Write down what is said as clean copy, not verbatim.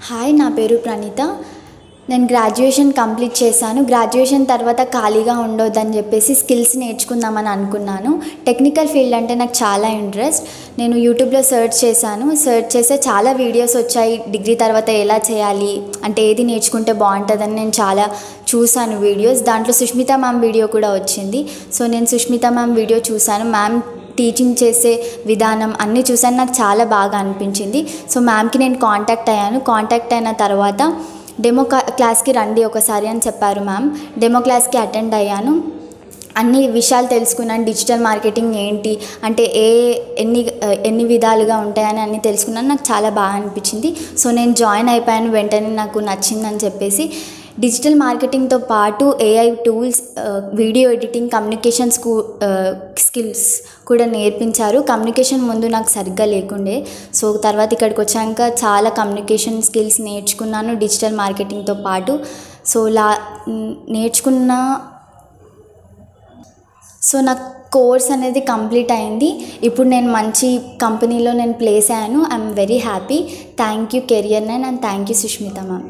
Hi, నా పేరు ప్రణీత. నేను గ్రాడ్యుయేషన్ కంప్లీట్ చేశాను. గ్రాడ్యుయేషన్ తర్వాత ఖాళీగా ఉండొద్దని చెప్పేసి స్కిల్స్ నేర్చుకుందామని అనుకున్నాను. టెక్నికల్ ఫీల్డ్ అంటే నాకు చాలా ఇంట్రెస్ట్. నేను యూట్యూబ్లో సెర్చ్ చేస్తే చాలా వీడియోస్ వచ్చాయి. డిగ్రీ తర్వాత ఎలా చేయాలి, అంటే ఏది నేర్చుకుంటే బాగుంటుందని నేను చాలా చూశాను వీడియోస్. దాంట్లో సుష్మిత మ్యామ్ వీడియో కూడా వచ్చింది. సో నేను సుష్మిత మ్యామ్ వీడియో చూశాను. మ్యామ్ టీచింగ్ చేసే విధానం అన్నీ చూసాను, నాకు చాలా బాగా అనిపించింది. సో మ్యామ్కి నేను కాంటాక్ట్ అయిన తర్వాత డెమో క్లాస్కి రండి ఒకసారి అని చెప్పారు మ్యామ్. డెమో క్లాస్కి అటెండ్ అయ్యాను. అన్ని విషయాలు తెలుసుకున్నాను. డిజిటల్ మార్కెటింగ్ ఏంటి అంటే ఎన్ని విధాలుగా ఉంటాయని అన్నీ తెలుసుకున్నాను. నాకు చాలా బాగా అనిపించింది. సో నేను జాయిన్ అయిపోయాను. వెంటనే నాకు నచ్చిందని చెప్పేసి డిజిటల్ మార్కెటింగ్తో పాటు AI tools, video editing, communication skills కూడా నేర్పించారు. కమ్యూనికేషన్ ముందు నాకు సరిగ్గా లేకుండే. సో తర్వాత ఇక్కడికి వచ్చాక చాలా కమ్యూనికేషన్ స్కిల్స్ నేర్చుకున్నాను డిజిటల్ మార్కెటింగ్తో పాటు. సో నా కోర్స్ అనేది కంప్లీట్ అయింది. ఇప్పుడు నేను మంచి కంపెనీలో ప్లేస్ అయ్యాను. I'm very happy. Thank you Career9 and thank you Sushmita ma'am.